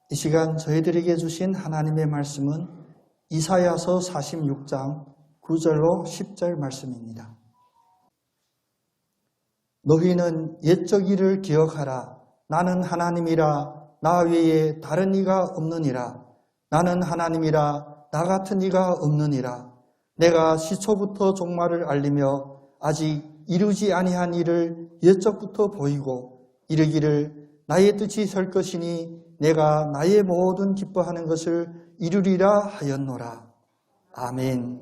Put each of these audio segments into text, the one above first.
이 시간 저희들에게 주신 하나님의 말씀은 이사야서 46장 9절로 10절 말씀입니다. 너희는 옛적 일을 기억하라. 나는 하나님이라. 나 외에 다른 이가 없느니라. 나는 하나님이라. 나 같은 이가 없느니라. 내가 시초부터 종말을 알리며 아직 이루지 아니한 일을 옛적부터 보이고 이르기를 나의 뜻이 설 것이니 내가 나의 모든 기뻐하는 것을 이루리라 하였노라. 아멘.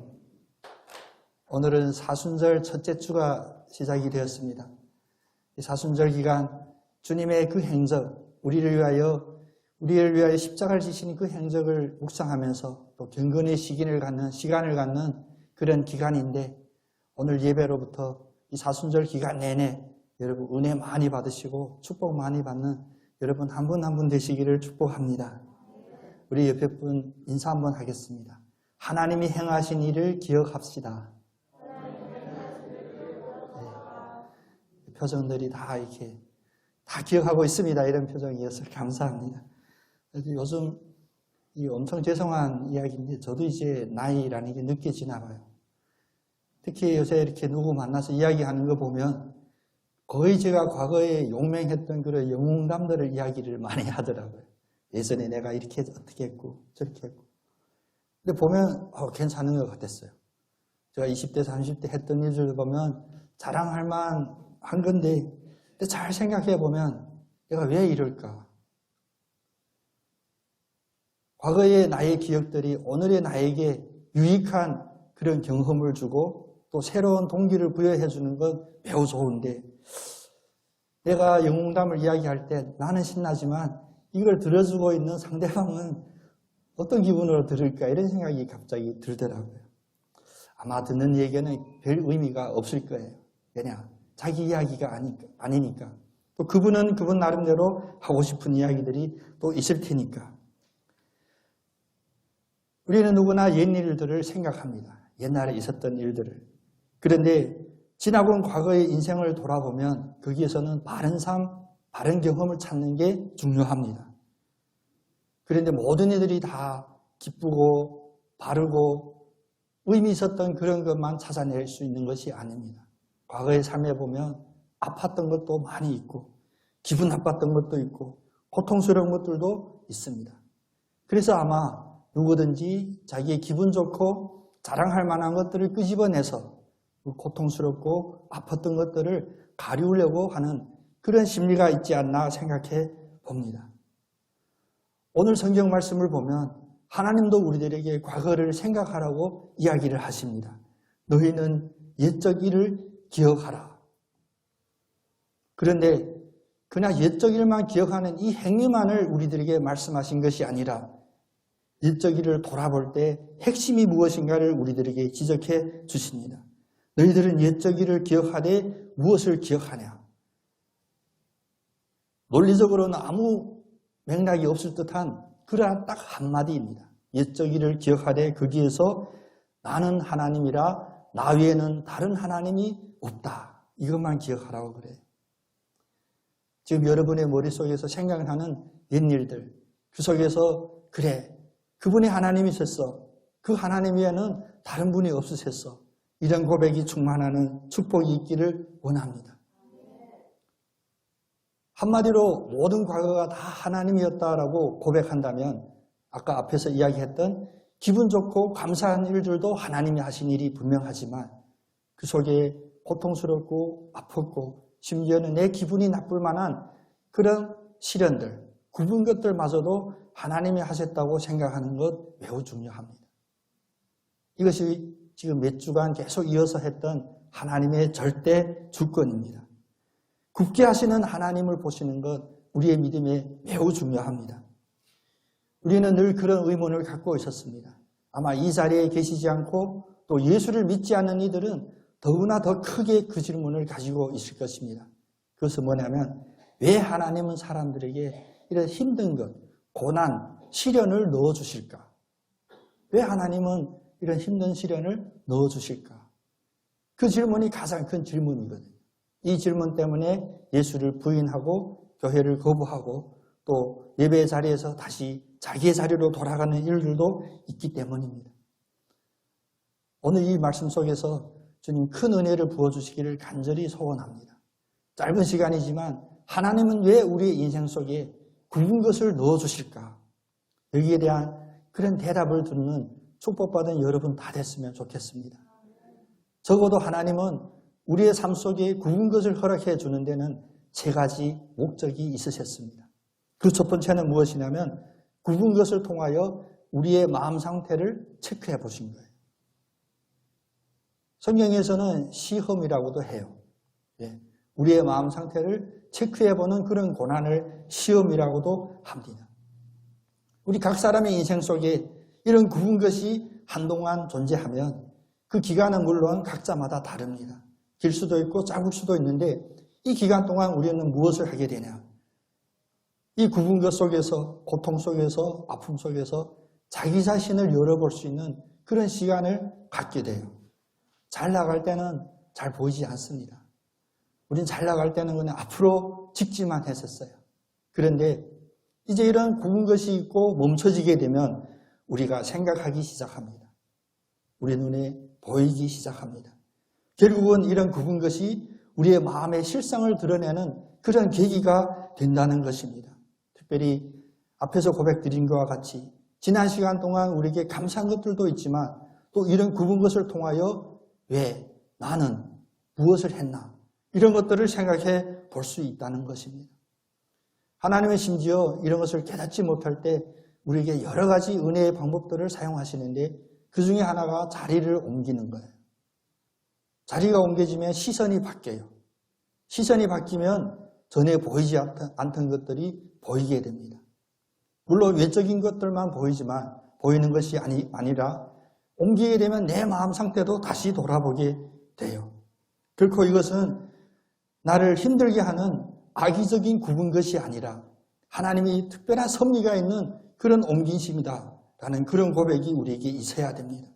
오늘은 사순절 첫째 주가 시작이 되었습니다. 이 사순절 기간 주님의 그 행적, 우리를 위하여 십자가를 지시는 그 행적을 묵상하면서 또 경건의 시간을 갖는 그런 기간인데, 오늘 예배로부터 이 사순절 기간 내내 여러분 은혜 많이 받으시고 축복 많이 받는 여러분 한 분 한 분 되시기를 축복합니다. 우리 옆에 분 인사 한번 하겠습니다. 하나님이 행하신 일을 기억합시다. 네. 표정들이 다 이렇게 다 기억하고 있습니다. 이런 표정이었어요. 감사합니다. 요즘 이 엄청 죄송한 이야기인데 저도 이제 나이라는 게 느껴지나 봐요. 특히 요새 이렇게 누구 만나서 이야기하는 거 보면 거의 제가 과거에 용맹했던 그런 영웅담들을 이야기를 많이 하더라고요. 예전에 내가 이렇게 어떻게 했고 저렇게 했고. 근데 보면 괜찮은 것 같았어요. 제가 20대 30대 했던 일들 보면 자랑할 만한 건데, 근데 잘 생각해 보면 내가 왜 이럴까? 과거의 나의 기억들이 오늘의 나에게 유익한 그런 경험을 주고 또 새로운 동기를 부여해 주는 건 매우 좋은데, 내가 영웅담을 이야기할 때 나는 신나지만 이걸 들어주고 있는 상대방은 어떤 기분으로 들을까, 이런 생각이 갑자기 들더라고요. 아마 듣는 얘기는 별 의미가 없을 거예요. 왜냐? 자기 이야기가 아니니까. 또 그분은 그분 나름대로 하고 싶은 이야기들이 또 있을 테니까. 우리는 누구나 옛 일들을 생각합니다. 옛날에 있었던 일들을. 그런데 지나고 온 과거의 인생을 돌아보면 거기에서는 바른 삶, 바른 경험을 찾는 게 중요합니다. 그런데 모든 이들이 다 기쁘고 바르고 의미 있었던 그런 것만 찾아낼 수 있는 것이 아닙니다. 과거의 삶에 보면 아팠던 것도 많이 있고 기분 나빴던 것도 있고 고통스러운 것들도 있습니다. 그래서 아마 누구든지 자기의 기분 좋고 자랑할 만한 것들을 끄집어내서 고통스럽고 아팠던 것들을 가리우려고 하는 그런 심리가 있지 않나 생각해 봅니다. 오늘 성경 말씀을 보면 하나님도 우리들에게 과거를 생각하라고 이야기를 하십니다. 너희는 옛적 일을 기억하라. 그런데 그냥 옛적 일만 기억하는 이 행위만을 우리들에게 말씀하신 것이 아니라 옛적 일을 돌아볼 때 핵심이 무엇인가를 우리들에게 지적해 주십니다. 너희들은 옛적 일을 기억하되 무엇을 기억하냐? 논리적으로는 아무 맥락이 없을 듯한 그러한 딱 한마디입니다. 옛적 일을 기억하되 거기에서 나는 하나님이라 나 외에는 다른 하나님이 없다. 이것만 기억하라고 그래요. 지금 여러분의 머릿속에서 생각나는 옛일들, 그 속에서 그래, 그분이 하나님이 있었어. 그 하나님 외에는 다른 분이 없으셨어. 이런 고백이 충만하는 축복이 있기를 원합니다. 한마디로 모든 과거가 다 하나님이었다라고 고백한다면 아까 앞에서 이야기했던 기분 좋고 감사한 일들도 하나님이 하신 일이 분명하지만 그 속에 고통스럽고 아팠고 심지어는 내 기분이 나쁠 만한 그런 시련들, 굽은 것들마저도 하나님이 하셨다고 생각하는 것 매우 중요합니다. 이것이 지금 몇 주간 계속 이어서 했던 하나님의 절대 주권입니다. 굳게 하시는 하나님을 보시는 것 우리의 믿음에 매우 중요합니다. 우리는 늘 그런 의문을 갖고 있었습니다. 아마 이 자리에 계시지 않고 또 예수를 믿지 않는 이들은 더구나 더 크게 그 질문을 가지고 있을 것입니다. 그것은 뭐냐면 왜 하나님은 사람들에게 이런 힘든 것, 고난, 시련을 넣어주실까? 왜 하나님은 이런 힘든 시련을 넣어주실까? 그 질문이 가장 큰 질문이거든요. 이 질문 때문에 예수를 부인하고 교회를 거부하고 또 예배의 자리에서 다시 자기의 자리로 돌아가는 일들도 있기 때문입니다. 오늘 이 말씀 속에서 주님 큰 은혜를 부어주시기를 간절히 소원합니다. 짧은 시간이지만 하나님은 왜 우리의 인생 속에 굵은 것을 넣어주실까? 여기에 대한 그런 대답을 듣는 축복받은 여러분 다 됐으면 좋겠습니다. 적어도 하나님은 우리의 삶 속에 굵은 것을 허락해 주는 데는 세 가지 목적이 있으셨습니다. 그 첫 번째는 무엇이냐면 굵은 것을 통하여 우리의 마음 상태를 체크해 보신 거예요. 성경에서는 시험이라고도 해요. 우리의 마음 상태를 체크해 보는 그런 고난을 시험이라고도 합니다. 우리 각 사람의 인생 속에 이런 굵은 것이 한동안 존재하면 그 기간은 물론 각자마다 다릅니다. 길 수도 있고 짧을 수도 있는데 이 기간 동안 우리는 무엇을 하게 되냐? 이 굵은 것 속에서, 고통 속에서, 아픔 속에서 자기 자신을 열어볼 수 있는 그런 시간을 갖게 돼요. 잘 나갈 때는 잘 보이지 않습니다. 우린 잘 나갈 때는 그냥 앞으로 직지만 했었어요. 그런데 이제 이런 굵은 것이 있고 멈춰지게 되면 우리가 생각하기 시작합니다. 우리 눈에 보이기 시작합니다. 결국은 이런 굵은 것이 우리의 마음의 실상을 드러내는 그런 계기가 된다는 것입니다. 특별히 앞에서 고백드린 것과 같이 지난 시간 동안 우리에게 감사한 것들도 있지만 또 이런 굵은 것을 통하여 왜 나는 무엇을 했나 이런 것들을 생각해 볼 수 있다는 것입니다. 하나님은 심지어 이런 것을 깨닫지 못할 때 우리에게 여러 가지 은혜의 방법들을 사용하시는데 그 중에 하나가 자리를 옮기는 거예요. 자리가 옮겨지면 시선이 바뀌어요. 시선이 바뀌면 전에 보이지 않던 것들이 보이게 됩니다. 물론 외적인 것들만 보이지만 보이는 것이 아니라 옮기게 되면 내 마음 상태도 다시 돌아보게 돼요. 결코 이것은 나를 힘들게 하는 악의적인 굵은 것이 아니라 하나님이 특별한 섭리가 있는 그런 옮기심이다라는 그런 고백이 우리에게 있어야 됩니다.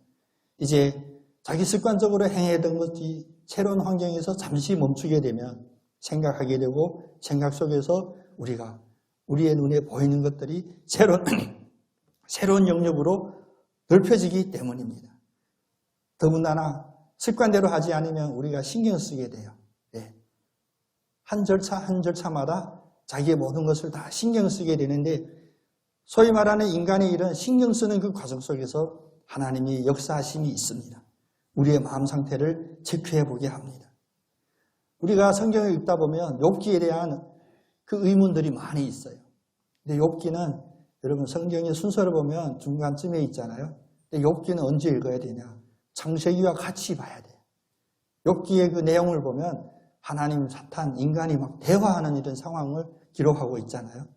이제 자기 습관적으로 행해던 것이 새로운 환경에서 잠시 멈추게 되면 생각하게 되고 생각 속에서 우리의 눈에 보이는 것들이 새로운 영역으로 넓혀지기 때문입니다. 더군다나 습관대로 하지 않으면 우리가 신경 쓰게 돼요. 한 절차 한 절차마다 자기의 모든 것을 다 신경 쓰게 되는데 소위 말하는 인간의 일은 신경 쓰는 그 과정 속에서 하나님이 역사하심이 있습니다. 우리의 마음 상태를 체크해 보게 합니다. 우리가 성경을 읽다 보면 욥기에 대한 그 의문들이 많이 있어요. 근데 욥기는 여러분 성경의 순서를 보면 중간쯤에 있잖아요. 근데 욥기는 언제 읽어야 되냐? 창세기와 같이 봐야 돼요. 욥기의 그 내용을 보면 하나님, 사탄, 인간이 막 대화하는 이런 상황을 기록하고 있잖아요.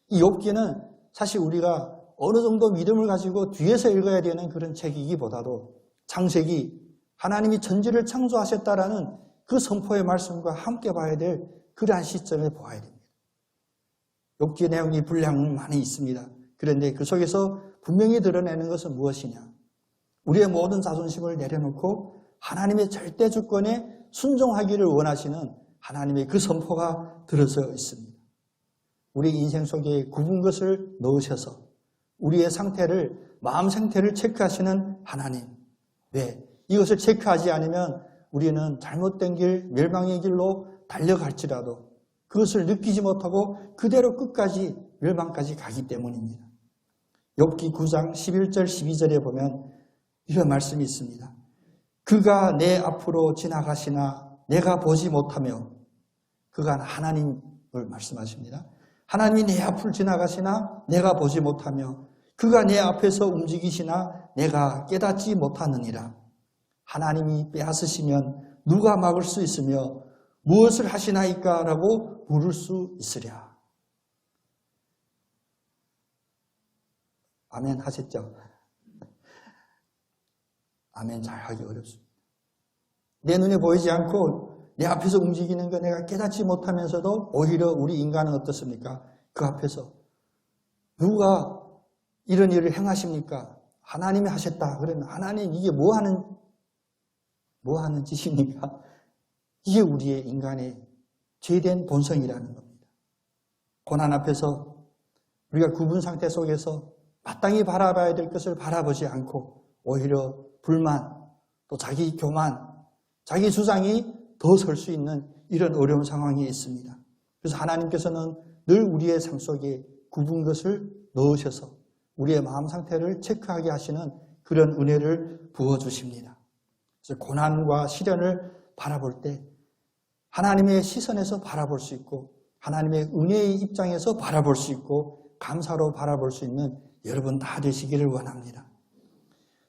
이 욥기는 사실 우리가 어느 정도 믿음을 가지고 뒤에서 읽어야 되는 그런 책이기보다도 창세기, 하나님이 천지를 창조하셨다라는 그 선포의 말씀과 함께 봐야 될 그러한 시점에 보아야 됩니다. 욥기의 내용이 분량 많이 있습니다. 그런데 그 속에서 분명히 드러내는 것은 무엇이냐? 우리의 모든 자존심을 내려놓고 하나님의 절대 주권에 순종하기를 원하시는 하나님의 그 선포가 들어서 있습니다. 우리 인생 속에 굵은 것을 넣으셔서 우리의 상태를, 마음 상태를 체크하시는 하나님. 왜? 이것을 체크하지 않으면 우리는 잘못된 길, 멸망의 길로 달려갈지라도 그것을 느끼지 못하고 그대로 끝까지 멸망까지 가기 때문입니다. 욥기 9장 11절 12절에 보면 이런 말씀이 있습니다. 그가 내 앞으로 지나가시나 내가 보지 못하며, 그가 하나님을 말씀하십니다. 하나님이 내 앞을 지나가시나 내가 보지 못하며 그가 내 앞에서 움직이시나 내가 깨닫지 못하느니라. 하나님이 빼앗으시면 누가 막을 수 있으며 무엇을 하시나이까? 라고 물을 수 있으랴. 아멘 하셨죠? 아멘 잘하기 어렵습니다. 내 눈에 보이지 않고 내 앞에서 움직이는 거 내가 깨닫지 못하면서도 오히려 우리 인간은 어떻습니까? 그 앞에서 누가 이런 일을 행하십니까? 하나님이 하셨다. 그러면 하나님 이게 뭐 하는 짓입니까? 이게 우리의 인간의 죄된 본성이라는 겁니다. 고난 앞에서 우리가 구분 상태 속에서 마땅히 바라봐야 될 것을 바라보지 않고 오히려 불만, 또 자기 교만, 자기 주장이 더 설 수 있는 이런 어려운 상황이 있습니다. 그래서 하나님께서는 늘 우리의 삶 속에 굽은 것을 넣으셔서 우리의 마음 상태를 체크하게 하시는 그런 은혜를 부어주십니다. 그래서 고난과 시련을 바라볼 때 하나님의 시선에서 바라볼 수 있고 하나님의 은혜의 입장에서 바라볼 수 있고 감사로 바라볼 수 있는 여러분 다 되시기를 원합니다.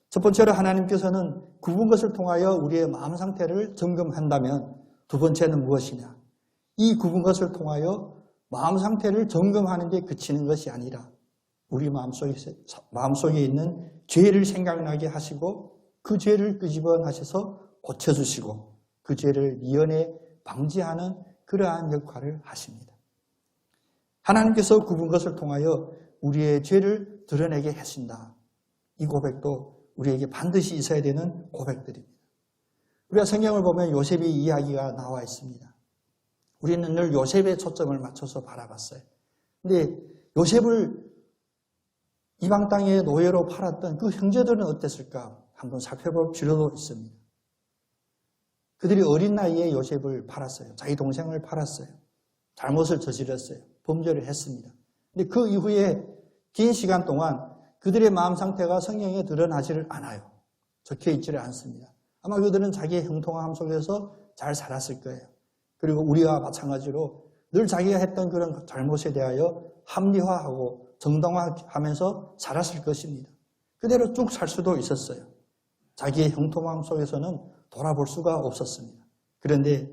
첫 번째로 하나님께서는 굽은 것을 통하여 우리의 마음 상태를 점검한다면 두 번째는 무엇이냐? 이 굽은 것을 통하여 마음 상태를 점검하는 데 그치는 것이 아니라 우리 마음속에 있는 죄를 생각나게 하시고 그 죄를 끄집어내셔서 고쳐주시고 그 죄를 미연에 방지하는 그러한 역할을 하십니다. 하나님께서 굽은 것을 통하여 우리의 죄를 드러내게 하신다. 이 고백도 우리에게 반드시 있어야 되는 고백들입니다. 우리가 성경을 보면 요셉의 이야기가 나와 있습니다. 우리는 늘 요셉에 초점을 맞춰서 바라봤어요. 그런데 요셉을 이방 땅에 노예로 팔았던 그 형제들은 어땠을까? 한번 살펴볼 필요도 있습니다. 그들이 어린 나이에 요셉을 팔았어요. 자기 동생을 팔았어요. 잘못을 저질렀어요. 범죄를 했습니다. 그런데 그 이후에 긴 시간 동안 그들의 마음 상태가 성경에 드러나지를 않아요. 적혀 있지를 않습니다. 아마 그들은 자기의 형통함 속에서 잘 살았을 거예요. 그리고 우리와 마찬가지로 늘 자기가 했던 그런 잘못에 대하여 합리화하고 정당화하면서 살았을 것입니다. 그대로 쭉 살 수도 있었어요. 자기의 형통함 속에서는 돌아볼 수가 없었습니다. 그런데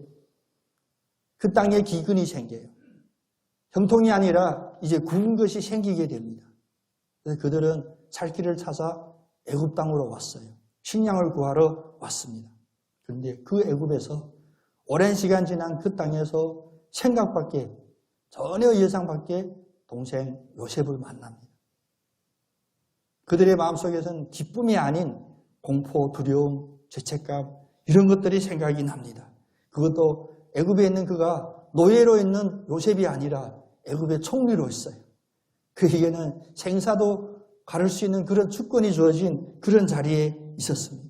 그 땅에 기근이 생겨요. 형통이 아니라 이제 굽은 것이 생기게 됩니다. 그래서 그들은 살 길을 찾아 애굽 땅으로 왔어요. 식량을 구하러 왔습니다. 그런데 그 애굽에서 오랜 시간 지난 그 땅에서 생각밖에 전혀 예상 밖에 동생 요셉을 만납니다. 그들의 마음속에서는 기쁨이 아닌 공포, 두려움, 죄책감 이런 것들이 생각이 납니다. 그것도 애굽에 있는 그가 노예로 있는 요셉이 아니라 애굽의 총리로 있어요. 그에게는 생사도 가를 수 있는 그런 주권이 주어진 그런 자리에 있었습니다.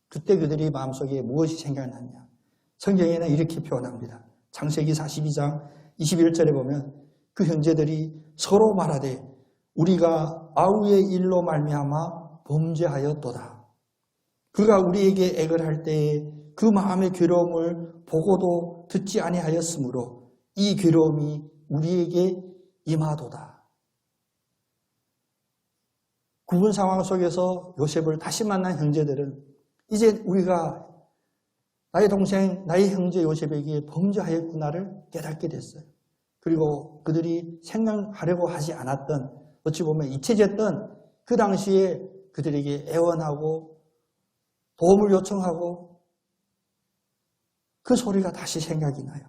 그때 그들이 마음속에 무엇이 생각났냐? 성경에는 이렇게 표현합니다. 창세기 42장 21절에 보면 그 형제들이 서로 말하되 우리가 아우의 일로 말미암아 범죄하였도다. 그가 우리에게 액을 할 때에 그 마음의 괴로움을 보고도 듣지 아니하였으므로 이 괴로움이 우리에게 임하도다. 굽은 상황 속에서 요셉을 다시 만난 형제들은 이제 우리가 나의 동생, 나의 형제 요셉에게 범죄하였구나를 깨닫게 됐어요. 그리고 그들이 생각하려고 하지 않았던, 어찌 보면 잊혀졌던 그 당시에 그들에게 애원하고 도움을 요청하고 그 소리가 다시 생각이 나요.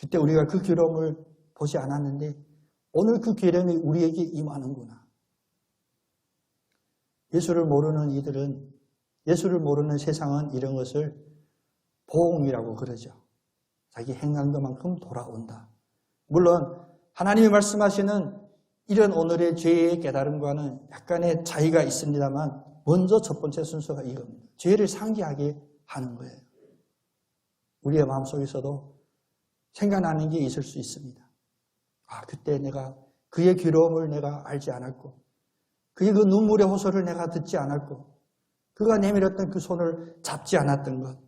그때 우리가 그 괴로움을 보지 않았는데 오늘 그 괴로움이 우리에게 임하는구나. 예수를 모르는 이들은, 예수를 모르는 세상은 이런 것을 보응이라고 그러죠. 자기 행한 것만큼 돌아온다. 물론 하나님이 말씀하시는 이런 오늘의 죄의 깨달음과는 약간의 차이가 있습니다만 먼저 첫 번째 순서가 이겁니다. 죄를 상기하게 하는 거예요. 우리의 마음속에서도 생각나는 게 있을 수 있습니다. 아, 그때 내가 그의 괴로움을 내가 알지 않았고 그의 그 눈물의 호소를 내가 듣지 않았고 그가 내밀었던 그 손을 잡지 않았던 것.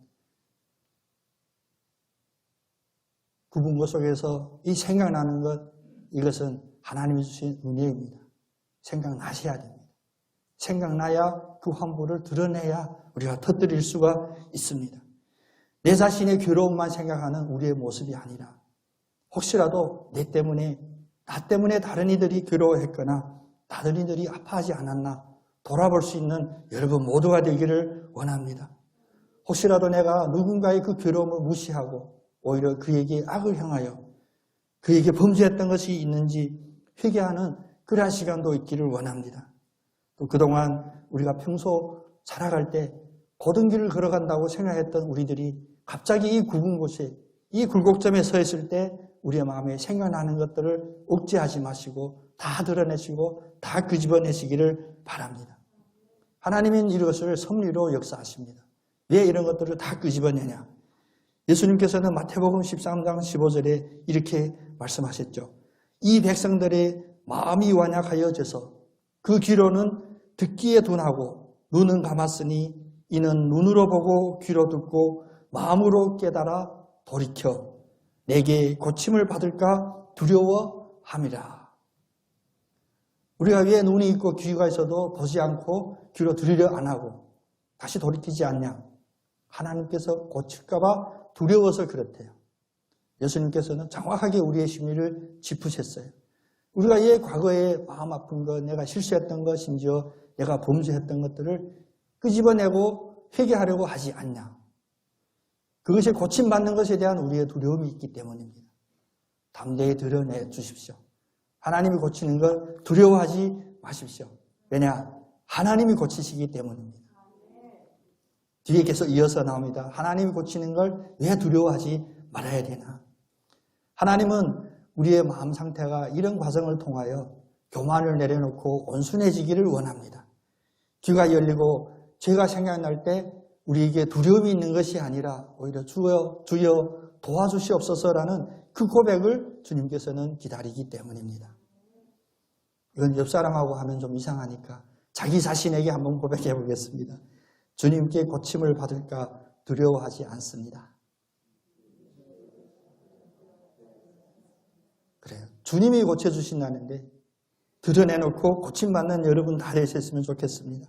굽은 것 속에서 이 생각나는 것, 이것은 하나님이 주신 은혜입니다. 생각나셔야 됩니다. 생각나야 그 환부를 드러내야 우리가 터뜨릴 수가 있습니다. 내 자신의 괴로움만 생각하는 우리의 모습이 아니라 혹시라도 내 때문에, 나 때문에 다른 이들이 괴로워했거나 다른 이들이 아파하지 않았나 돌아볼 수 있는 여러분 모두가 되기를 원합니다. 혹시라도 내가 누군가의 그 괴로움을 무시하고 오히려 그에게 악을 향하여 그에게 범죄했던 것이 있는지 회개하는 그러한 시간도 있기를 원합니다. 또 그동안 우리가 평소 살아갈 때 고든 길을 걸어간다고 생각했던 우리들이 갑자기 이 굽은 곳에 이 굴곡점에 서 있을 때 우리의 마음에 생각나는 것들을 억제하지 마시고 다 드러내시고 다 끄집어내시기를 바랍니다. 하나님은 이것을 섭리로 역사하십니다. 왜 이런 것들을 다 끄집어내냐? 예수님께서는 마태복음 13장 15절에 이렇게 말씀하셨죠. 이 백성들의 마음이 완약하여져서 그 귀로는 듣기에 둔하고 눈은 감았으니 이는 눈으로 보고 귀로 듣고 마음으로 깨달아 돌이켜 내게 고침을 받을까 두려워함이라. 우리가 왜 눈이 있고 귀가 있어도 보지 않고 귀로 들으려 안 하고 다시 돌이키지 않냐? 하나님께서 고칠까 봐 두려워서 그렇대요. 예수님께서는 정확하게 우리의 심리를 짚으셨어요. 우리가 왜 과거에 마음 아픈 것, 내가 실수했던 것, 심지어 내가 범죄했던 것들을 끄집어내고 회개하려고 하지 않냐? 그것이 고침받는 것에 대한 우리의 두려움이 있기 때문입니다. 담대히 드러내 주십시오. 하나님이 고치는 걸 두려워하지 마십시오. 왜냐? 하나님이 고치시기 때문입니다. 뒤에 계속 이어서 나옵니다. 하나님이 고치는 걸 왜 두려워하지 말아야 되나? 하나님은 우리의 마음 상태가 이런 과정을 통하여 교만을 내려놓고 온순해지기를 원합니다. 귀가 열리고 죄가 생각날 때 우리에게 두려움이 있는 것이 아니라 오히려 주여 도와주시옵소서라는 그 고백을 주님께서는 기다리기 때문입니다. 이건 옆 사람하고 하면 좀 이상하니까 자기 자신에게 한번 고백해 보겠습니다. 주님께 고침을 받을까 두려워하지 않습니다. 그래요. 주님이 고쳐주신다는데 드러내놓고 고침받는 여러분 다 되셨으면 좋겠습니다.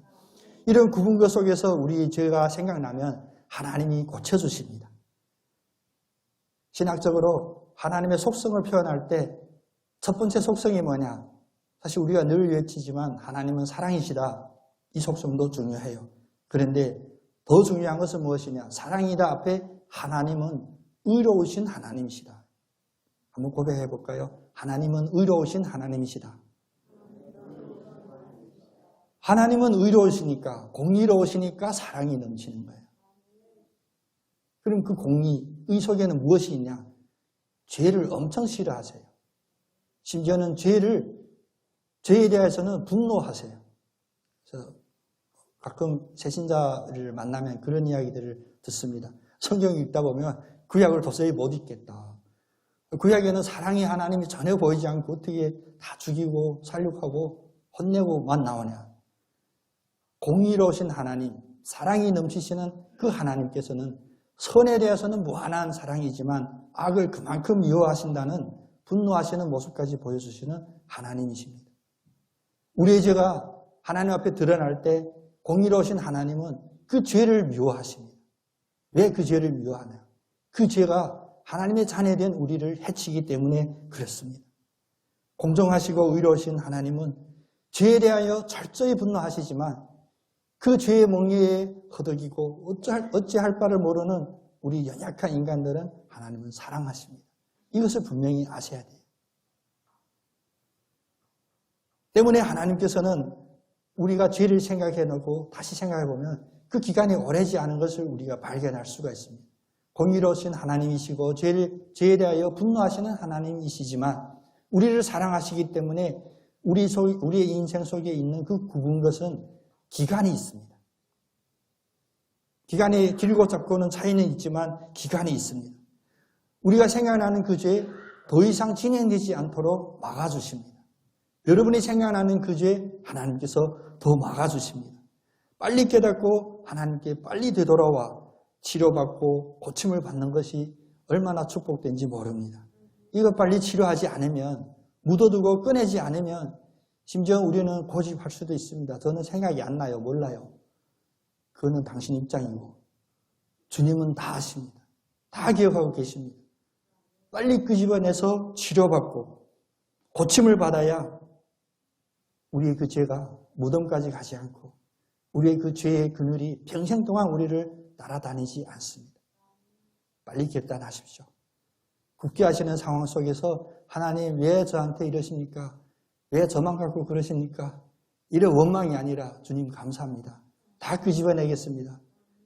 이런 구분거 속에서 우리 죄가 생각나면 하나님이 고쳐주십니다. 신학적으로 하나님의 속성을 표현할 때 첫 번째 속성이 뭐냐? 사실 우리가 늘 외치지만 하나님은 사랑이시다. 이 속성도 중요해요. 그런데 더 중요한 것은 무엇이냐? 사랑이다 앞에 하나님은 의로우신 하나님이시다. 한번 고백해 볼까요? 하나님은 의로우신 하나님이시다. 하나님은 의로우시니까, 공의로우시니까 사랑이 넘치는 거예요. 그럼 그 공의 속에는 무엇이 있냐? 죄를 엄청 싫어하세요. 심지어는 죄에 대해서는 분노하세요. 그래서 가끔 새신자를 만나면 그런 이야기들을 듣습니다. 성경 읽다 보면 구약을 도저히 못 읽겠다. 구약에는 사랑이 하나님이 전혀 보이지 않고 어떻게 다 죽이고 살육하고 혼내고만 나오냐. 공의로우신 하나님, 사랑이 넘치시는 그 하나님께서는 선에 대해서는 무한한 사랑이지만 악을 그만큼 미워하신다는 분노하시는 모습까지 보여주시는 하나님이십니다. 우리의 죄가 하나님 앞에 드러날 때 공의로우신 하나님은 그 죄를 미워하십니다. 왜 그 죄를 미워하나요? 그 죄가 하나님의 자녀된 우리를 해치기 때문에 그렇습니다. 공정하시고 의로우신 하나님은 죄에 대하여 철저히 분노하시지만 그 죄의 멍에에 허덕이고 어찌할 바를 모르는 우리 연약한 인간들은 하나님은 사랑하십니다. 이것을 분명히 아셔야 돼요. 때문에 하나님께서는 우리가 죄를 생각해놓고 다시 생각해보면 그 기간이 오래지 않은 것을 우리가 발견할 수가 있습니다. 공의로우신 하나님이시고 죄에 대하여 분노하시는 하나님이시지만 우리를 사랑하시기 때문에 우리의 인생 속에 있는 그 굽은 것은 기간이 있습니다. 기간이 길고 짧고는 차이는 있지만 기간이 있습니다. 우리가 생각나는 그 죄 더 이상 진행되지 않도록 막아주십니다. 여러분이 생각나는 그 죄 하나님께서 더 막아주십니다. 빨리 깨닫고 하나님께 빨리 되돌아와 치료받고 고침을 받는 것이 얼마나 축복된지 모릅니다. 이거 빨리 치료하지 않으면 묻어두고 꺼내지 않으면 심지어 우리는 고집할 수도 있습니다. 저는 생각이 안 나요. 몰라요. 그거는 당신 입장이고 주님은 다 아십니다. 다 기억하고 계십니다. 빨리 끄집어내서 치료받고 고침을 받아야 우리의 그 죄가 무덤까지 가지 않고 우리의 그 죄의 그늘이 평생 동안 우리를 따라다니지 않습니다. 빨리 결단하십시오. 굳게 하시는 상황 속에서 하나님 왜 저한테 이러십니까? 왜 저만 갖고 그러십니까? 이런 원망이 아니라 주님 감사합니다. 다 끄집어내겠습니다.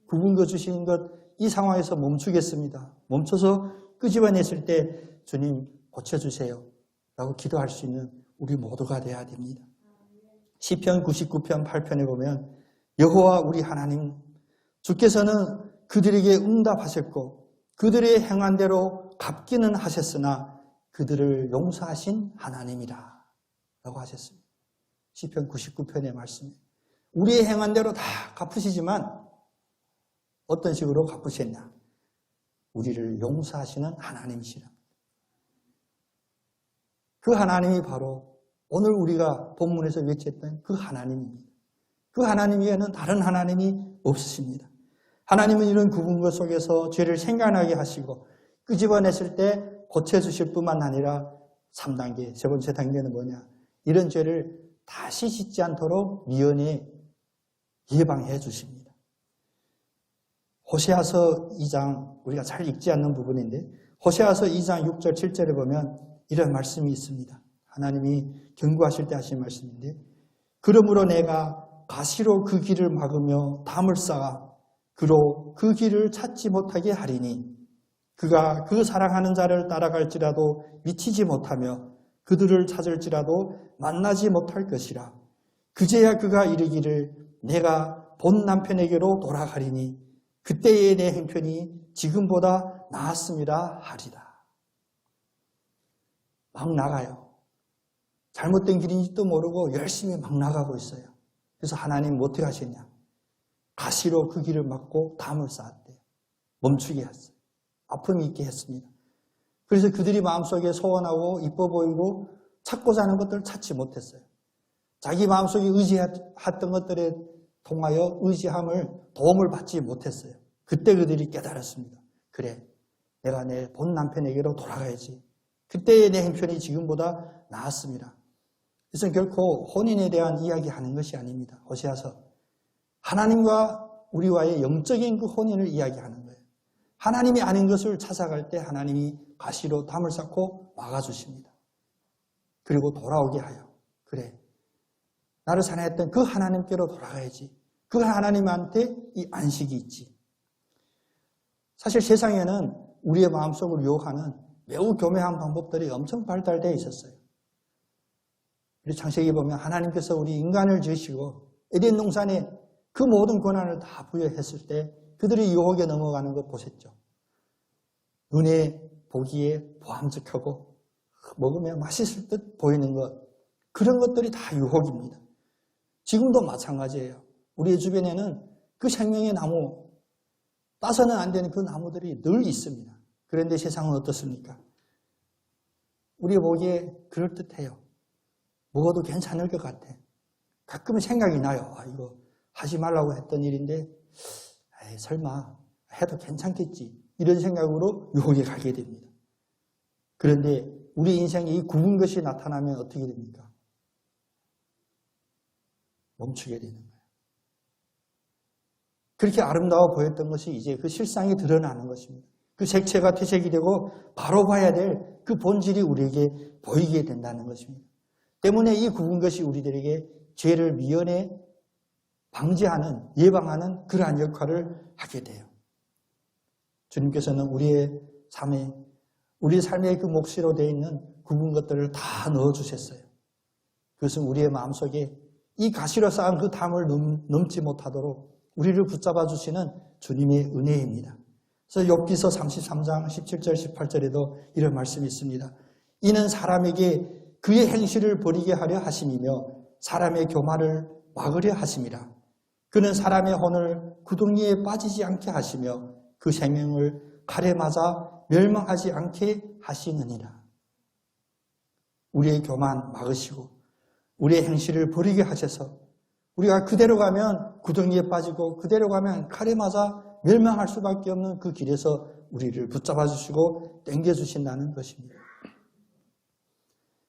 굽은 거 주시는 것 이 상황에서 멈추겠습니다. 멈춰서 끄집어냈을 때 주님 고쳐주세요 라고 기도할 수 있는 우리 모두가 되어야 됩니다. 시편 99편 8편에 보면 여호와 우리 하나님 주께서는 그들에게 응답하셨고 그들의 행한 대로 갚기는 하셨으나 그들을 용서하신 하나님이라 라고 하셨습니다. 시편 99편의 말씀입니다. 우리의 행한 대로 다 갚으시지만 어떤 식으로 갚으셨냐? 우리를 용서하시는 하나님이시라. 그 하나님이 바로 오늘 우리가 본문에서 외쳤던 그 하나님입니다. 그 하나님 외에는 다른 하나님이 없으십니다. 하나님은 이런 구분거 속에서 죄를 생각나게 하시고 끄집어냈을 때 고쳐주실 뿐만 아니라 3단계, 세 번째 단계는 뭐냐? 이런 죄를 다시 짓지 않도록 미연에 예방해 주십니다. 호세아서 2장, 우리가 잘 읽지 않는 부분인데 호세아서 2장 6절 7절에 보면 이런 말씀이 있습니다. 하나님이 경고하실 때 하신 말씀인데 그러므로 내가 가시로 그 길을 막으며 담을 쌓아 그로 그 길을 찾지 못하게 하리니 그가 그 사랑하는 자를 따라갈지라도 미치지 못하며 그들을 찾을지라도 만나지 못할 것이라. 그제야 그가 이르기를 내가 본 남편에게로 돌아가리니 그때의 내 행편이 지금보다 나았음이라 하리라. 막 나가요. 잘못된 길인지도 모르고 열심히 막 나가고 있어요. 그래서 하나님 어떻게 하셨냐? 가시로 그 길을 막고 담을 쌓았대요. 멈추게 했어요. 아픔이 있게 했습니다. 그래서 그들이 마음속에 소원하고 이뻐 보이고 찾고자 하는 것들을 찾지 못했어요. 자기 마음속에 의지했던 것들에 통하여 의지함을 도움을 받지 못했어요. 그때 그들이 깨달았습니다. 그래, 내가 내 본 남편에게로 돌아가야지. 그때의 내 형편이 지금보다 나았습니다. 이것은 결코 혼인에 대한 이야기하는 것이 아닙니다. 호세아서 하나님과 우리와의 영적인 그 혼인을 이야기하는 거예요. 하나님이 아닌 것을 찾아갈 때 하나님이 가시로 담을 쌓고 막아주십니다. 그리고 돌아오게 하여 그래, 나를 사랑했던 그 하나님께로 돌아가야지. 그 하나님한테 이 안식이 있지. 사실 세상에는 우리의 마음속을 유혹하는 매우 교묘한 방법들이 엄청 발달되어 있었어요. 우리 창세기 보면 하나님께서 우리 인간을 지으시고 에덴 동산에 그 모든 권한을 다 부여했을 때 그들이 유혹에 넘어가는 것 보셨죠. 눈에 보기에 보암직하고 먹으면 맛있을 듯 보이는 것, 그런 것들이 다 유혹입니다. 지금도 마찬가지예요. 우리의 주변에는 그 생명의 나무, 따서는 안 되는 그 나무들이 늘 있습니다. 그런데 세상은 어떻습니까? 우리 보기에 그럴듯해요. 먹어도 괜찮을 것 같아. 가끔은 생각이 나요. 아, 이거 하지 말라고 했던 일인데 에이, 설마 해도 괜찮겠지. 이런 생각으로 유혹에 가게 됩니다. 그런데 우리 인생에 이 굽은 것이 나타나면 어떻게 됩니까? 멈추게 되는 거예요. 그렇게 아름다워 보였던 것이 이제 그 실상이 드러나는 것입니다. 그 색채가 퇴색이 되고 바로 봐야 될 그 본질이 우리에게 보이게 된다는 것입니다. 때문에 이 굽은 것이 우리들에게 죄를 미연에 방지하는, 예방하는 그러한 역할을 하게 돼요. 주님께서는 우리의 삶의 그 몫으로 되어 있는 굽은 것들을 다 넣어주셨어요. 그것은 우리의 마음속에 이 가시로 쌓은 그 담을 넘지 못하도록 우리를 붙잡아 주시는 주님의 은혜입니다. 그래서 욥기서 33장 17절 18절에도 이런 말씀이 있습니다. 이는 사람에게 그의 행실을 버리게 하려 하심이며 사람의 교만을 막으려 하심이라. 그는 사람의 혼을 구덩이에 빠지지 않게 하시며 그 생명을 칼에 맞아 멸망하지 않게 하시느니라. 우리의 교만 막으시고 우리의 행실을 버리게 하셔서 우리가 그대로 가면 구덩이에 빠지고 그대로 가면 칼에 맞아 멸망할 수밖에 없는 그 길에서 우리를 붙잡아 주시고 땡겨 주신다는 것입니다.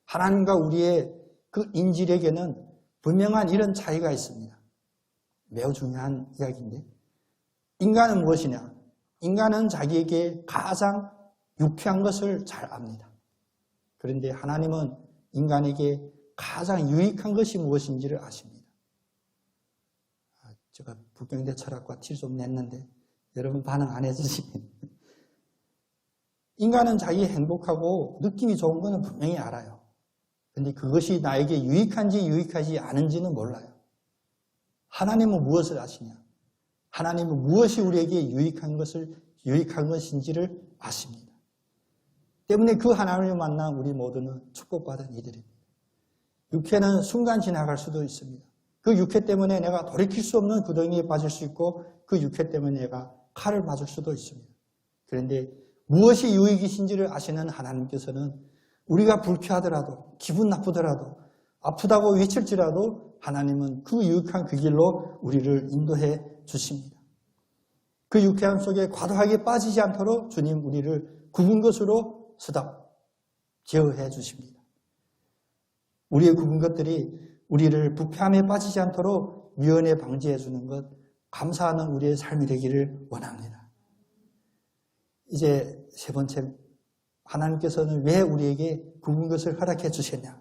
하나님과 우리의 그 인질에게는 분명한 이런 차이가 있습니다. 매우 중요한 이야기인데, 인간은 무엇이냐? 인간은 자기에게 가장 유쾌한 것을 잘 압니다. 그런데 하나님은 인간에게 가장 유익한 것이 무엇인지를 아십니다. 제가 북경대 철학과 티를 좀 냈는데 여러분 반응 안 해주시면 인간은 자기 행복하고 느낌이 좋은 거는 분명히 알아요. 그런데 그것이 나에게 유익한지 유익하지 않은지는 몰라요. 하나님은 무엇을 아시냐? 하나님은 무엇이 우리에게 유익한 것인지를 아십니다. 때문에 그 하나님을 만난 우리 모두는 축복받은 이들입니다. 육회는 순간 지나갈 수도 있습니다. 그 육회 때문에 내가 돌이킬 수 없는 구덩이에 빠질 수 있고 그 육회 때문에 내가 칼을 맞을 수도 있습니다. 그런데 무엇이 유익이신지를 아시는 하나님께서는 우리가 불쾌하더라도 기분 나쁘더라도 아프다고 외칠지라도 하나님은 그 유익한 그 길로 우리를 인도해 주십니다. 그 유쾌함 속에 과도하게 빠지지 않도록 주님 우리를 굽은 것으로 쓰답 제어해 주십니다. 우리의 굽은 것들이 우리를 부패함에 빠지지 않도록 미연에 방지해 주는 것, 감사하는 우리의 삶이 되기를 원합니다. 이제 세 번째, 하나님께서는 왜 우리에게 굽은 것을 허락해 주셨냐?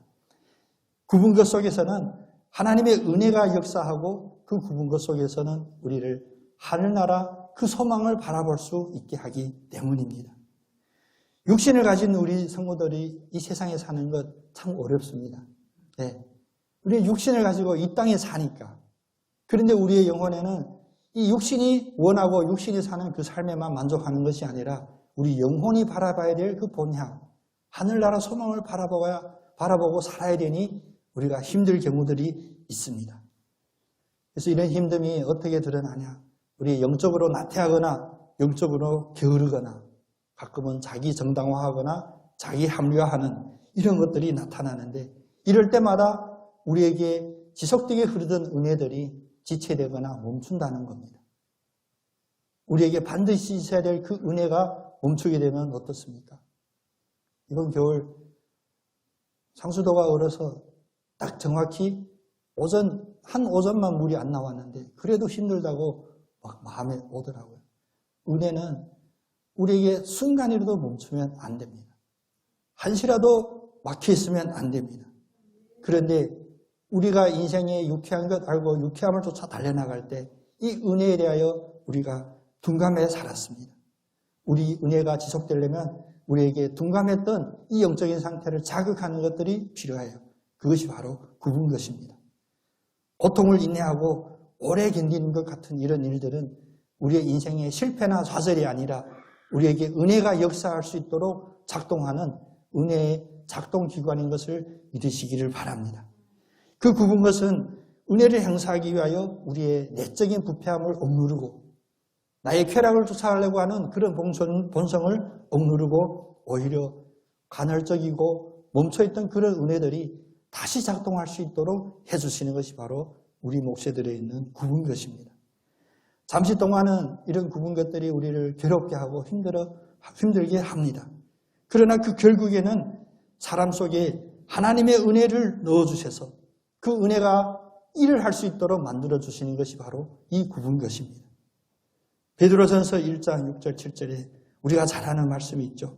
굽은 것 속에서는 하나님의 은혜가 역사하고 그 굽은 것 속에서는 우리를 하늘나라 그 소망을 바라볼 수 있게 하기 때문입니다. 육신을 가진 우리 성도들이 이 세상에 사는 것 참 어렵습니다. 네. 우리 육신을 가지고 이 땅에 사니까. 그런데 우리의 영혼에는 이 육신이 원하고 육신이 사는 그 삶에만 만족하는 것이 아니라 우리 영혼이 바라봐야 될 그 본향, 하늘나라 소망을 바라보고 살아야 되니 우리가 힘들 경우들이 있습니다. 그래서 이런 힘듦이 어떻게 드러나냐? 우리 영적으로 나태하거나 영적으로 게으르거나 가끔은 자기 정당화하거나 자기 합리화하는 이런 것들이 나타나는데 이럴 때마다 우리에게 지속되게 흐르던 은혜들이 지체되거나 멈춘다는 겁니다. 우리에게 반드시 있어야 될 그 은혜가 멈추게 되면 어떻습니까? 이번 겨울 상수도가 얼어서 딱 정확히 한 오전만 물이 안 나왔는데 그래도 힘들다고 막 마음에 오더라고요. 은혜는 우리에게 순간이라도 멈추면 안 됩니다. 한시라도 막혀 있으면 안 됩니다. 그런데 우리가 인생의 유쾌한 것 알고 유쾌함을 쫓아 달려나갈 때 이 은혜에 대하여 우리가 둔감해 살았습니다. 우리 은혜가 지속되려면 우리에게 둔감했던 이 영적인 상태를 자극하는 것들이 필요해요. 그것이 바로 굽은 것입니다. 고통을 인내하고 오래 견디는 것 같은 이런 일들은 우리의 인생의 실패나 좌절이 아니라 우리에게 은혜가 역사할 수 있도록 작동하는 은혜의 작동기관인 것을 믿으시기를 바랍니다. 그 굽은 것은 은혜를 행사하기 위하여 우리의 내적인 부패함을 억누르고 나의 쾌락을 쫓아가려고 하는 그런 본성을 억누르고 오히려 간헐적이고 멈춰있던 그런 은혜들이 다시 작동할 수 있도록 해주시는 것이 바로 우리 몫에 들어있는 굽은 것입니다. 잠시 동안은 이런 굽은 것들이 우리를 괴롭게 하고 힘들게 합니다. 그러나 그 결국에는 사람 속에 하나님의 은혜를 넣어주셔서 그 은혜가 일을 할 수 있도록 만들어주시는 것이 바로 이 굽은 것입니다. 베드로전서 1장 6절 7절에 우리가 잘 아는 말씀이 있죠.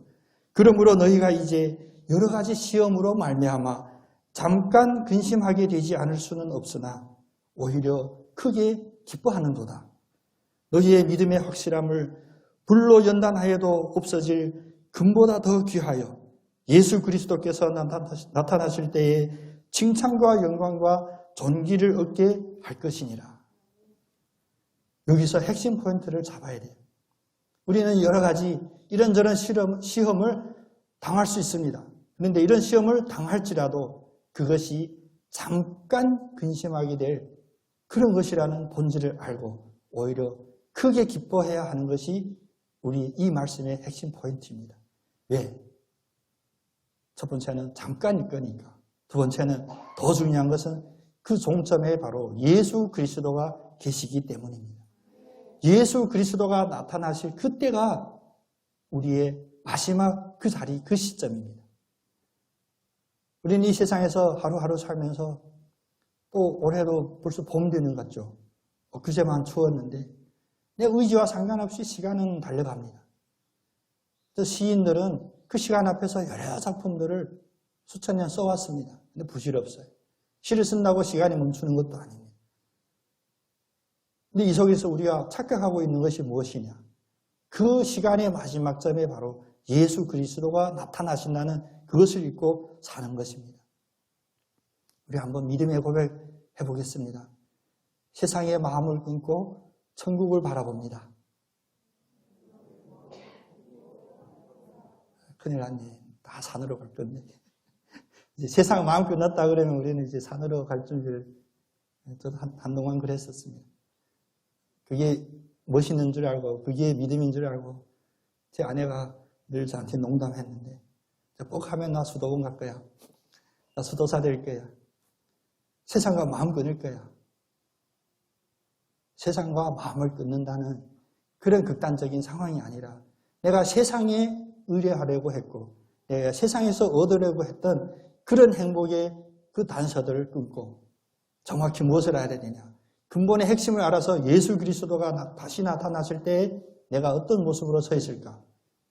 그러므로 너희가 이제 여러 가지 시험으로 말미암아 잠깐 근심하게 되지 않을 수는 없으나 오히려 크게 기뻐하는도다. 너희의 믿음의 확실함을 불로 연단하여도 없어질 금보다 더 귀하여 예수 그리스도께서 나타나실 때에 칭찬과 영광과 존귀를 얻게 할 것이니라. 여기서 핵심 포인트를 잡아야 돼요. 우리는 여러 가지 이런저런 시험을 당할 수 있습니다. 그런데 이런 시험을 당할지라도 그것이 잠깐 근심하게 될 그런 것이라는 본질을 알고 오히려 크게 기뻐해야 하는 것이 우리 이 말씀의 핵심 포인트입니다. 왜? 첫 번째는 잠깐일 거니까. 두 번째는 더 중요한 것은 그 종점에 바로 예수 그리스도가 계시기 때문입니다. 예수 그리스도가 나타나실 그때가 우리의 마지막 그 자리, 그 시점입니다. 우리는 이 세상에서 하루하루 살면서 또 올해도 벌써 봄 되는 것 같죠. 그제만 추웠는데 내 의지와 상관없이 시간은 달려갑니다. 시인들은 그 시간 앞에서 여러 작품들을 수천 년 써왔습니다. 근데 부질없어요. 시를 쓴다고 시간이 멈추는 것도 아닙니다. 근데 이 속에서 우리가 착각하고 있는 것이 무엇이냐? 그 시간의 마지막 점에 바로 예수 그리스도가 나타나신다는 그것을 믿고 사는 것입니다. 우리 한번 믿음의 고백해 보겠습니다. 세상의 마음을 끊고 천국을 바라봅니다. 큰일 났네. 다 산으로 갈 건데. 이제 세상 마음 끝났다 그러면 우리는 이제 산으로 갈 준비를 저도 한동안 그랬었습니다. 그게 멋있는 줄 알고 그게 믿음인 줄 알고 제 아내가 늘 저한테 농담했는데 꼭 하면 나 수도원 갈 거야. 나 수도사 될 거야. 세상과 마음 끊을 거야. 세상과 마음을 끊는다는 그런 극단적인 상황이 아니라 내가 세상에 의뢰하려고 했고 내가 세상에서 얻으려고 했던 그런 행복의 그 단서들을 끊고 정확히 무엇을 알아야 되냐. 근본의 핵심을 알아서 예수 그리스도가 다시 나타났을 때 내가 어떤 모습으로 서 있을까.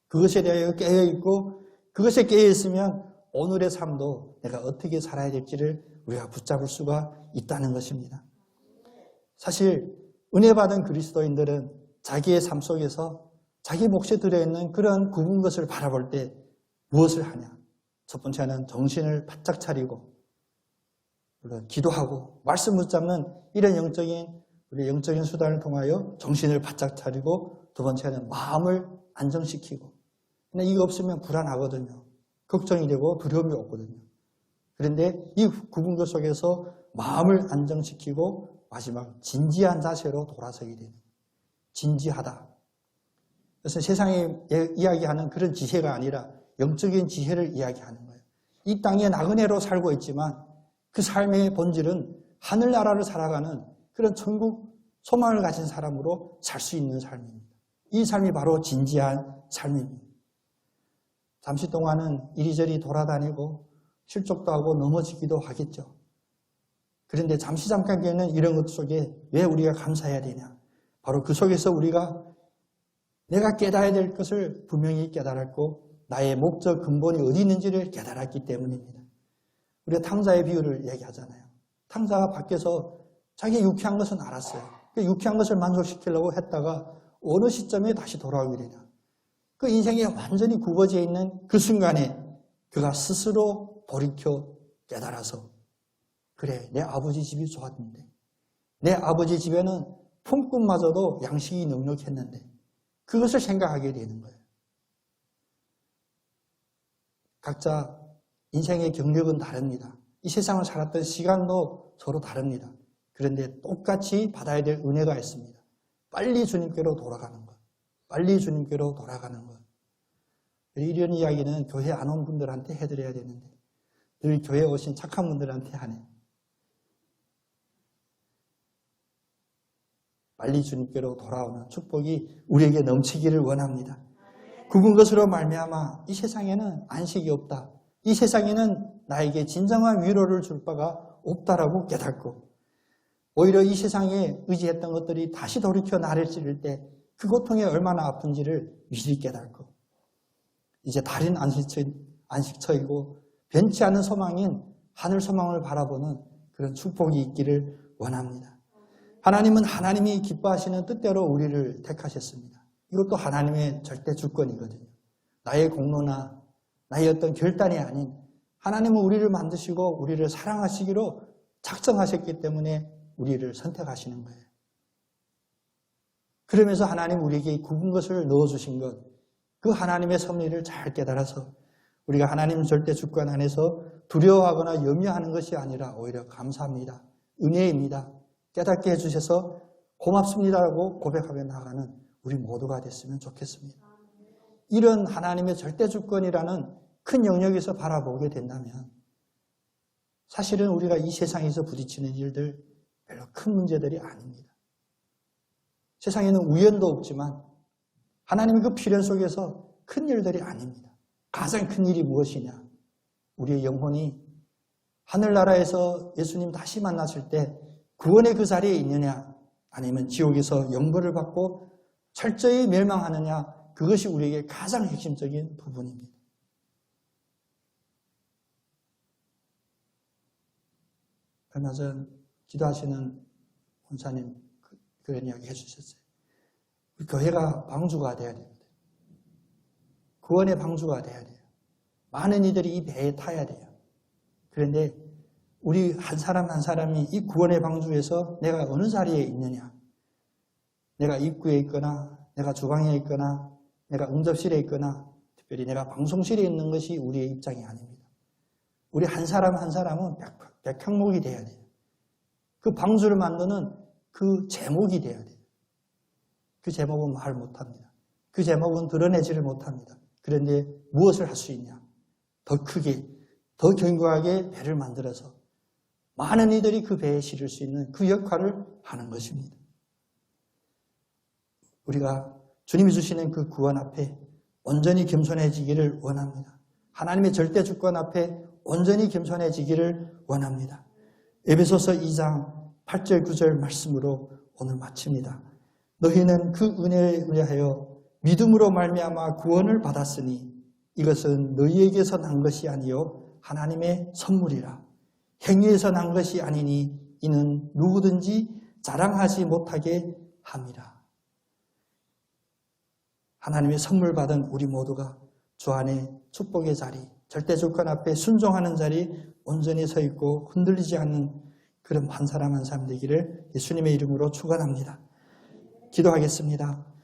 그것에 대하여 깨어있고 그것에 깨어있으면 오늘의 삶도 내가 어떻게 살아야 될지를 우리가 붙잡을 수가 있다는 것입니다. 사실 은혜 받은 그리스도인들은 자기의 삶 속에서 자기 몫에 들어있는 그런 굽은 것을 바라볼 때 무엇을 하냐. 첫 번째는 정신을 바짝 차리고 물론 기도하고 말씀 붙잡는 이런 영적인 수단을 통하여 정신을 바짝 차리고 두 번째는 마음을 안정시키고 근데 이거 없으면 불안하거든요. 걱정이 되고 두려움이 없거든요. 그런데 이 굽은 것 속에서 마음을 안정시키고 마지막 진지한 자세로 돌아서게 되는 진지하다. 그래서 세상에 이야기하는 그런 지혜가 아니라 영적인 지혜를 이야기하는 거예요. 이 땅에 나그네로 살고 있지만 그 삶의 본질은 하늘나라를 살아가는 그런 천국 소망을 가진 사람으로 살 수 있는 삶입니다. 이 삶이 바로 진지한 삶입니다. 잠시 동안은 이리저리 돌아다니고 실족도 하고 넘어지기도 하겠죠. 그런데 잠깐에는 이런 것 속에 왜 우리가 감사해야 되냐. 바로 그 속에서 우리가 내가 깨달아야 될 것을 분명히 깨달았고 나의 목적 근본이 어디 있는지를 깨달았기 때문입니다. 우리가 탕자의 비유를 얘기하잖아요. 탕자가 밖에서 자기 유쾌한 것은 알았어요. 그 유쾌한 것을 만족시키려고 했다가 어느 시점에 다시 돌아오게 되냐. 그 인생에 완전히 굽어져 있는 그 순간에 그가 스스로 돌이켜 깨달아서 그래, 내 아버지 집이 좋았는데 내 아버지 집에는 품꾼마저도 양식이 넉넉했는데 그것을 생각하게 되는 거예요. 각자 인생의 경력은 다릅니다. 이 세상을 살았던 시간도 서로 다릅니다. 그런데 똑같이 받아야 될 은혜가 있습니다. 빨리 주님께로 돌아가는 것. 빨리 주님께로 돌아가는 것. 이런 이야기는 교회 안 온 분들한테 해드려야 되는데 늘 교회에 오신 착한 분들한테 하네. 빨리 주님께로 돌아오는 축복이 우리에게 넘치기를 원합니다. 굽은 것으로 말미암아 이 세상에는 안식이 없다. 이 세상에는 나에게 진정한 위로를 줄 바가 없다라고 깨닫고 오히려 이 세상에 의지했던 것들이 다시 돌이켜 나를 찌를 때 그 고통이 얼마나 아픈지를 미리 깨닫고 이제 다른 안식처이고 변치 않는 소망인 하늘 소망을 바라보는 그런 축복이 있기를 원합니다. 하나님은 하나님이 기뻐하시는 뜻대로 우리를 택하셨습니다. 이것도 하나님의 절대 주권이거든요. 나의 공로나 나의 어떤 결단이 아닌 하나님은 우리를 만드시고 우리를 사랑하시기로 작정하셨기 때문에 우리를 선택하시는 거예요. 그러면서 하나님 우리에게 굽은 것을 넣어주신 것, 그 하나님의 섭리를 잘 깨달아서 우리가 하나님 절대 주권 안에서 두려워하거나 염려하는 것이 아니라 오히려 감사합니다. 은혜입니다. 깨닫게 해주셔서 고맙습니다라고 고백하며 나가는 우리 모두가 됐으면 좋겠습니다. 이런 하나님의 절대 주권이라는 큰 영역에서 바라보게 된다면 사실은 우리가 이 세상에서 부딪히는 일들 별로 큰 문제들이 아닙니다. 세상에는 우연도 없지만 하나님의 그 필연 속에서 큰 일들이 아닙니다. 가장 큰 일이 무엇이냐? 우리의 영혼이 하늘나라에서 예수님 다시 만났을 때 구원의 그 자리에 있느냐 아니면 지옥에서 영벌을 받고 철저히 멸망하느냐 그것이 우리에게 가장 핵심적인 부분입니다. 얼마 전 기도하시는 권사님 그런 이야기 해주셨어요. 우리 교회가 방주가 돼야 됩니다. 구원의 방주가 돼야 돼요. 많은 이들이 이 배에 타야 돼요. 그런데 우리 한 사람 한 사람이 이 구원의 방주에서 내가 어느 자리에 있느냐, 내가 입구에 있거나 내가 주방에 있거나 내가 응접실에 있거나 특별히 내가 방송실에 있는 것이 우리의 입장이 아닙니다. 우리 한 사람 한 사람은 백향목이 돼야 돼요. 그 방주를 만드는 그 제목이 돼야 돼요. 그 제목은 말 못합니다. 그 제목은 드러내지를 못합니다. 그런데 무엇을 할 수 있냐? 더 크게, 더 견고하게 배를 만들어서 많은 이들이 그 배에 실을 수 있는 그 역할을 하는 것입니다. 우리가 주님이 주시는 그 구원 앞에 온전히 겸손해지기를 원합니다. 하나님의 절대 주권 앞에 온전히 겸손해지기를 원합니다. 에베소서 2장 8절 9절 말씀으로 오늘 마칩니다. 너희는 그 은혜에 의하여 믿음으로 말미암아 구원을 받았으니 이것은 너희에게서 난 것이 아니요 하나님의 선물이라. 행위에서 난 것이 아니니 이는 누구든지 자랑하지 못하게 함이라. 하나님의 선물 받은 우리 모두가 주 안에 축복의 자리, 절대 주권 앞에 순종하는 자리 온전히 서 있고 흔들리지 않는 그런 한 사람 한 사람 되기를 예수님의 이름으로 축원합니다. 기도하겠습니다.